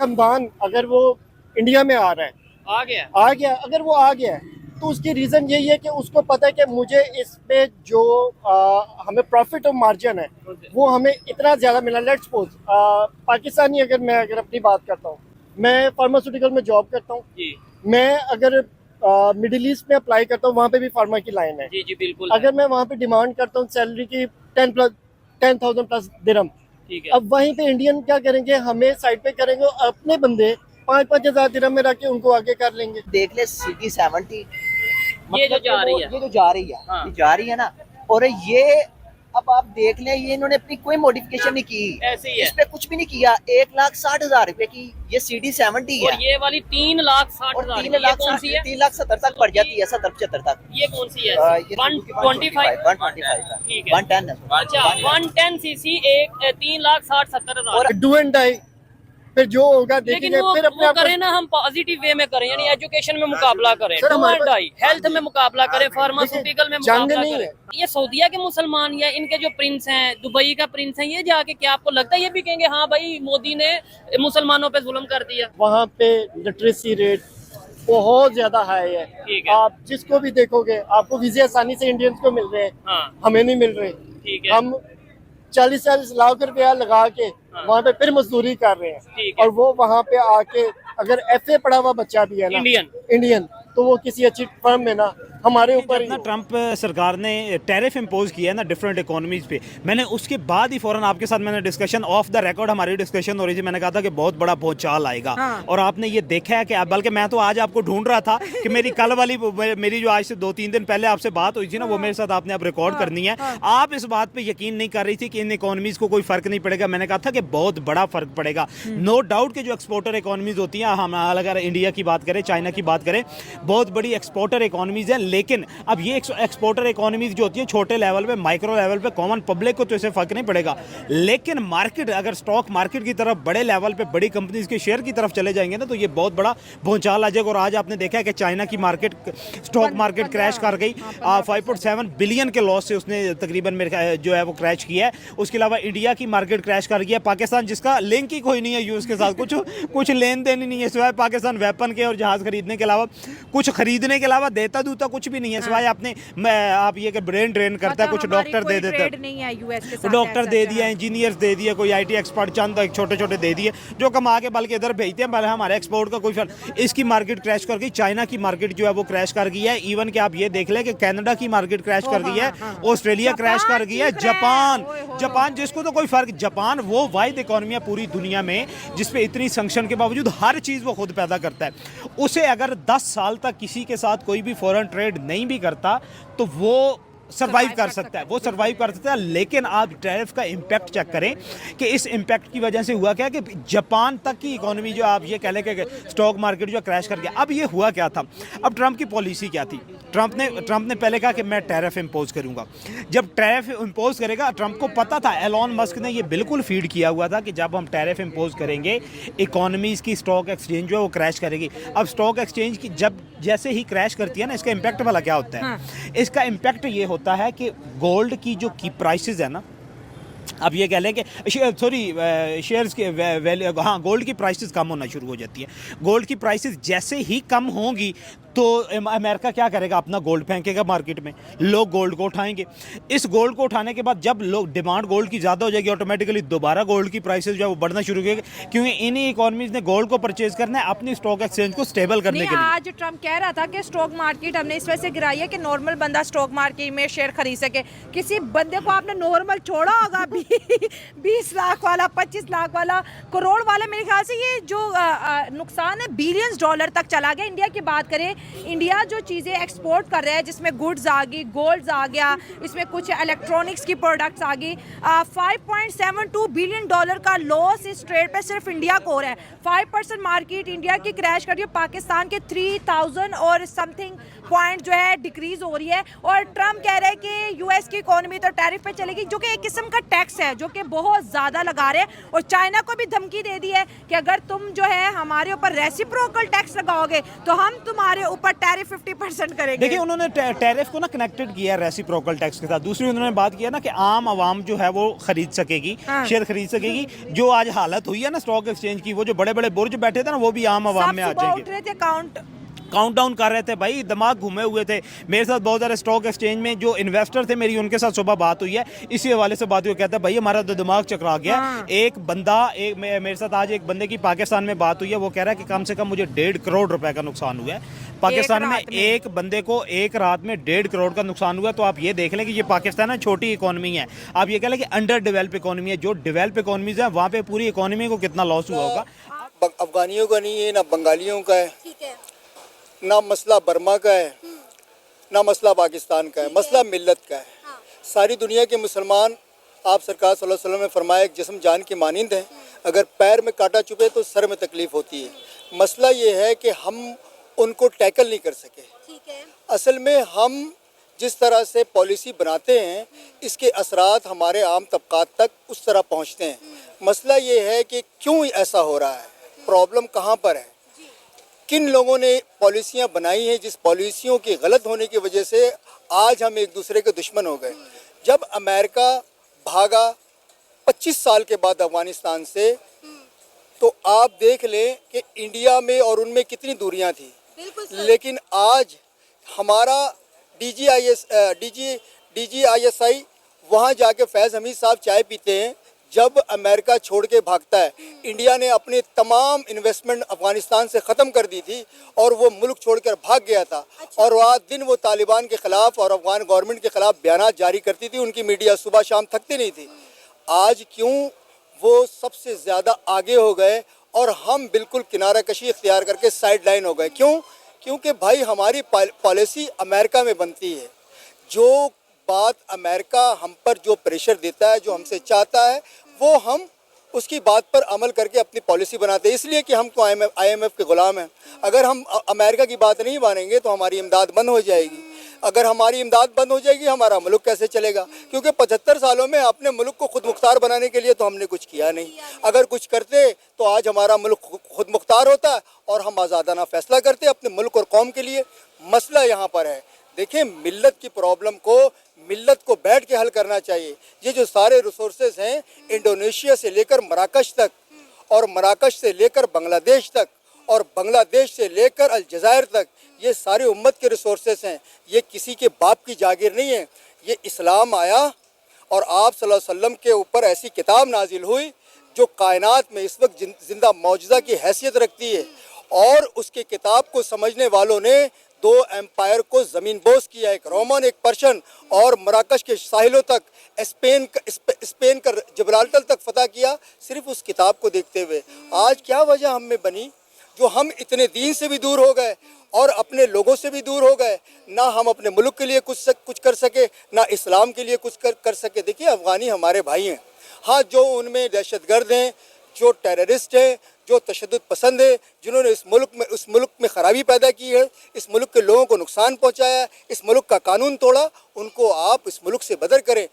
खानदान अगर वो इंडिया में आ रहा है, आ गया, अगर वो आ गया है तो उसकी रीज़न यही है कि उसको पता है कि मुझे इस पे जो हमें प्रॉफिट और मार्जिन है वो हमें इतना ज़्यादा मिला। लेट्स सपोज पाकिस्तानी अगर अपनी बात करता हूँ, मैं फार्मास्यूटिकल में जॉब करता हूँ, मैं अगर मिडिल ईस्ट में अप्लाई करता हूँ, वहाँ पे भी फार्मा की लाइन है। जी जी बिल्कुल। अगर मैं वहाँ पे डिमांड करता हूँ सैलरी की 10,000 प्लस दिरहम, ठीक है। अब वहीं पे इंडियन क्या करेंगे, हमें साइड पे करेंगे, अपने बंदे 5,000 दिरहम में रख के उनको आगे कर लेंगे। देख ले CD70 ये जो जा रही है, ये जो जा रही है, हाँ। ये जा रही है ना। और ये अब आप देख लें, ये इन्होंने अपनी कोई मॉडिफिकेशन नहीं की, ऐसे ही है। इस पे कुछ भी नहीं किया। 1,60,000 रुपए की ये CD70 है, और ये वाली 3,60,000 और ये कौन सी है? 3,70,000 तक बढ़ जाती है, 70-75 तक। ये कौन सी है? ये 125 125 ठीक है। 110 अच्छा 110 सीसी एक 3,60,70,000। और डू एंड डाई, फिर जो होगा लेकिन देखेंगे, वो, फिर अपने आप करें ना, हम पॉजिटिव वे में करें, यानी एजुकेशन में मुकाबला करें, सर, हमारे पास- हेल्थ में मुकाबला करें, फार्मास्यूटिकल में जंग मुकाबला नहीं करें। है। ये सऊदीया के मुसलमान या इनके जो प्रिंस हैं, दुबई का प्रिंस है, ये जाके क्या आपको लगता है ये भी कहेंगे हाँ भाई मोदी ने मुसलमानों पे जुल्म कर दिया? वहाँ पे लिटरेसी रेट बहुत ज्यादा हाई है। ठीक है। आप जिसको भी देखोगे, आपको वीजे आसानी से इंडियंस को मिल रहे हैं, हाँ हमें नहीं मिल रहे। ठीक है। हम 40-40 लाख रुपया लगा के हाँ। वहाँ पे फिर मजदूरी कर रहे हैं, ठीक है। और वो वहाँ पे आके अगर FA पढ़ा हुआ बच्चा भी है ना, इंडियन, तो वो किसी अच्छी फर्म में ना हमारे ऊपर ना ट्रंप सरकार ने टैरिफ इम्पोज किया है ना डिफरेंट इकोनॉमीज पे, मैंने उसके बाद ही फौरन आपके साथ मैंने डिस्कशन ऑफ द रिकॉर्ड, हमारी डिस्कशन हो रही थी, मैंने कहा था कि बहुत बड़ा भूचाल आएगा। हाँ। और आपने ये देखा है कि बल्कि मैं तो आज आपको ढूंढ रहा था कि मेरी कल वाली मेरी जो आज से 2-3 दिन पहले आपसे बात हुई थी ना, वो मेरे साथ आपने अब रिकॉर्ड करनी है। आप इस बात पर यकीन नहीं कर रही थी कि इन इकोनॉमीज को कोई फर्क नहीं पड़ेगा। मैंने कहा था कि बहुत बड़ा फर्क पड़ेगा। नो डाउट कि जो एक्सपोर्टर इकोनॉमीज होती हैं, हम अगर इंडिया की बात करें, चाइना की बात करें, बहुत बड़ी एक्सपोर्टर इकोनॉमीज हैं, लेकिन अब ये एक्सपोर्टर इकोनॉमीज जो होती है छोटे लेवल पे, माइक्रो लेवल पे, कॉमन पब्लिक को तो इससे फर्क नहीं पड़ेगा, लेकिन मार्केट, अगर स्टॉक मार्केट की तरफ बड़े लेवल पे बड़ी कंपनीज के शेयर की तरफ चले जाएंगे ना, तो ये बहुत बड़ा भूचाल आ जाएगा। और आज आपने देखा है कि चाइना की मार्केट, स्टॉक मार्केट क्रैश कर गई, 5.7 बिलियन के लॉस से उसने तकरीबन मेरे जो है वो क्रैश किया है। उसके अलावा इंडिया की मार्केट क्रैश कर गया। पाकिस्तान जिसका लिंक ही कोई नहीं है यूएस के साथ, कुछ लेन देन ही नहीं है, सिवाय पाकिस्तान वेपन के और जहाज खरीदने के अलावा, कुछ खरीदने के अलावा देता दूता कुछ भी नहीं है, सिवाय अपने आप ये कि ब्रेन ड्रेन करता है, कुछ डॉक्टर दे देता है, डॉक्टर दे दिया, इंजीनियर्स दे दिए, कोई IT एक्सपर्ट चंद छोटे छोटे दे दिए जो कमा के बल्कि इधर भेजते हैं, हमारे एक्सपोर्ट का कोई फर्क। इसकी मार्केट क्रैश कर गई, चाइना की मार्केट जो है वो क्रैश कर गई है। इवन कि आप ये देख लें कि कनाडा की मार्केट क्रैश कर गई है, ऑस्ट्रेलिया क्रैश कर गई है, जापान जिसको तो कोई फर्क, जापान वो वाहिद इकोनॉमी है पूरी दुनिया में जिसपे इतनी संक्शन के बावजूद हर चीज़ वो खुद पैदा करता है। उसे अगर 10 साल तक किसी के साथ कोई भी फॉरेन ट्रेड नहीं भी करता तो वो सर्वाइव कर सकता है, वो सर्वाइव कर सकता है। लेकिन आप टैरिफ का इम्पैक्ट चेक करें कि इस इम्पैक्ट की वजह से हुआ क्या कि जापान तक की इकोनॉमी जो आप ये कह लें कि स्टॉक मार्केट जो क्रैश कर गया। अब ये हुआ क्या था, अब ट्रंप की पॉलिसी क्या थी? ट्रंप ने पहले कहा कि मैं टैरिफ इम्पोज करूंगा। जब टैरिफ इम्पोज करेगा, ट्रंप को पता था, एलॉन मस्क ने ये बिल्कुल फीड किया हुआ था कि जब हम टैरिफ इम्पोज करेंगे इकोनॉमीज़ की, स्टॉक एक्सचेंज जो है वो क्रैश करेगी। अब स्टॉक एक्सचेंज की जब जैसे ही क्रैश करती है ना, इसका इम्पैक्ट भला क्या होता है? इसका इम्पैक्ट ये होता है कि गोल्ड की जो की प्राइसेस है ना, अब ये कह लें कि शेयर्स के वैल्यू, हाँ, गोल्ड की प्राइसेस कम होना शुरू हो जाती है। गोल्ड की प्राइसेस जैसे ही कम होंगी तो अमेरिका क्या करेगा, अपना गोल्ड फेंकेगा मार्केट में, लोग गोल्ड को उठाएंगे। इस गोल्ड को उठाने के बाद जब लोग डिमांड गोल्ड की ज़्यादा हो जाएगी, ऑटोमेटिकली दोबारा गोल्ड की प्राइसेस जो है वो बढ़ना शुरू हो गई, क्योंकि इन्हीं इकोनॉमीज ने गोल्ड को परचेज करना है अपनी स्टॉक एक्सचेंज को स्टेबल करने के लिए। आज ट्रंप कह रहा था कि स्टॉक मार्केट हमने इस वजह से गिराई है कि नॉर्मल बंदा स्टॉक मार्केट में शेयर खरीद सके। किसी बंदे को आपने नॉर्मल छोड़ा होगा 20 लाख वाला, 25 लाख वाला, करोड़ वाला, मेरे ख्याल से ये जो नुकसान है बिलियंस डॉलर तक चला गया। इंडिया की बात करें, इंडिया जो चीज़ें एक्सपोर्ट कर रहा है, जिसमें गुड्स आ गई, गोल्ड्स आ गया, इसमें कुछ इलेक्ट्रॉनिक्स की प्रोडक्ट्स आ गई, 5.72 बिलियन डॉलर का लॉस इस ट्रेड पे सिर्फ इंडिया को हो रहा है। 5% मार्केट इंडिया की क्रैश कर रही है, पाकिस्तान के 3000 और समथिंग पॉइंट जो है डिक्रीज हो रही है। और ट्रंप कह रहे हैं कि यूएस की इकोनॉमी तो टैरिफ पे चलेगी, जो कि एक किस्म का टैक्स है जो कि बहुत ज़्यादा लगा रहे हैं। और चाइना को भी धमकी दे दी है कि अगर तुम जो है हमारे ऊपर रेसिप्रोकल टैक्स लगाओगे तो हम तुम्हारे ऊपर टैरिफ 50% करेंगे। देखिए उन्होंने टैरिफ को ना कनेक्टेड किया है रेसिप्रोकल टैक्स के साथ। दूसरी उन्होंने बात किया ना कि आम आवाम जो है वो खरीद सकेगी, हाँ। शेयर खरीद सकेगी। जो आज हालत हुई है ना स्टॉक एक्सचेंज की, वो जो बड़े बड़े बुर्ज बैठे थे ना, वो भी आम आवाम में आ सुबह जाएंगे। उठ रहे थे काउंटडाउन कर रहे थे भाई, दिमाग घूमे हुए थे। मेरे साथ बहुत सारे स्टॉक एक्सचेंज में जो इन्वेस्टर थे, मेरी उनके साथ सुबह बात हुई है, इसी हवाले से बात हुई। कहता है भाई हमारा तो दिमाग चकरा गया। हाँ। एक बंदा मेरे साथ आज एक बंदे की पाकिस्तान में बात हुई है, वो कह रहा है कि कम से कम मुझे 1.5 करोड़ रुपए का नुकसान हुआ है पाकिस्तान में। एक बंदे को एक रात में 1.5 करोड़ का नुकसान हुआ। तो आप ये देख लें कि ये पाकिस्तान है, छोटी इकोनॉमी है। आप ये कह लें कि अंडर डेवलप इकोनॉमी है। जो डेवलप इकोनॉमीज है वहाँ पे पूरी इकोनॉमी को कितना लॉस हुआ होगा। अफगानियों का नहीं है, ना बंगालियों का है, ठीक है। ना मसला बर्मा का है, ना मसला पाकिस्तान का है, मसला मिल्लत का है। हाँ। सारी दुनिया के मुसलमान, आप सरकार सल्लल्लाहु अलैहि वसल्लम ने फरमाया एक जिस्म जान की मानिंद है, अगर पैर में कांटा चुभे तो सर में तकलीफ होती है। मसला ये है कि हम उनको टैकल नहीं कर सके। ठीक है। असल में हम जिस तरह से पॉलिसी बनाते हैं, इसके असरात हमारे आम तबकात तक उस तरह पहुँचते हैं। मसला ये है कि क्यों ऐसा हो रहा है, प्रॉब्लम कहाँ पर है, किन लोगों ने पॉलिसियां बनाई हैं, जिस पॉलिसियों के गलत होने की वजह से आज हम एक दूसरे के दुश्मन हो गए। जब अमेरिका भागा 25 साल के बाद अफगानिस्तान से, तो आप देख लें कि इंडिया में और उनमें कितनी दूरियां थी। बिल्कुल सर। लेकिन आज हमारा DGISI वहाँ जाके फैज़ हमीद साहब चाय पीते हैं। जब अमेरिका छोड़ के भागता है, इंडिया ने अपने तमाम इन्वेस्टमेंट अफगानिस्तान से ख़त्म कर दी थी और वो मुल्क छोड़कर भाग गया था। और वह दिन वो तालिबान के ख़िलाफ़ और अफगान गवर्नमेंट के ख़िलाफ़ बयानात जारी करती थी, उनकी मीडिया सुबह शाम थकती नहीं थी। आज क्यों वो सबसे ज़्यादा आगे हो गए और हम बिल्कुल किनारा कशी इख्तियार करके साइड लाइन हो गए? क्यों? क्योंकि भाई हमारी पॉलिसी अमेरिका में बनती है। जो बात अमेरिका हम पर जो प्रेशर देता है, जो हमसे चाहता है, वो हम उसकी बात पर अमल करके अपनी पॉलिसी बनाते हैं। इसलिए कि हम तो IMF के ग़ुलाम हैं। अगर हम अमेरिका की बात नहीं मानेंगे तो हमारी इमदाद बंद हो जाएगी। अगर हमारी इमदाद बंद हो जाएगी, हमारा मुल्क कैसे चलेगा? क्योंकि 75 सालों में अपने मुल्क को खुद मुख्तार बनाने के लिए तो हमने कुछ किया नहीं। अगर कुछ करते तो आज हमारा मुल्क खुद मुख्तार होता और हम आज़ादाना फ़ैसला करते अपने मुल्क और कौम के लिए। मसला यहाँ पर है, देखिए मिल्लत की प्रॉब्लम को मिल्लत को बैठ के हल करना चाहिए। ये जो सारे रिसोर्सेज हैं, इंडोनेशिया से लेकर मराकश तक और मराकश से लेकर बांग्लादेश तक और बांग्लादेश से लेकर अलजायर तक, ये सारे उम्मत के रिसोर्सेज हैं। ये किसी के बाप की जागीर नहीं है। ये इस्लाम आया और आप सल्लल्लाहु अलैहि वसल्लम के ऊपर ऐसी किताब नाजिल हुई जो कायनात में इस वक्त जिंदा मौजज़ा की हैसियत रखती है। और उसके किताब को समझने वालों ने 2 एम्पायर को ज़मीन बोस किया, एक रोमन एक पर्शियन, और मराकश के साहिलों तक स्पेन का जिब्राल्टर तक फतह किया सिर्फ उस किताब को देखते हुए। आज क्या वजह हम में बनी जो हम इतने दीन से भी दूर हो गए और अपने लोगों से भी दूर हो गए? ना हम अपने मुल्क के लिए कुछ कर सके, ना इस्लाम के लिए कुछ कर सके। देखिए अफ़गानी हमारे भाई हैं, हाँ, जो उनमें दहशतगर्द हैं, जो टेररिस्ट हैं, जो तशद्दुद पसंद है, जिन्होंने इस मुल्क में ख़राबी पैदा की है, इस मुल्क के लोगों को नुकसान पहुंचाया, इस मुल्क का कानून तोड़ा, उनको आप इस मुल्क से बदर करें।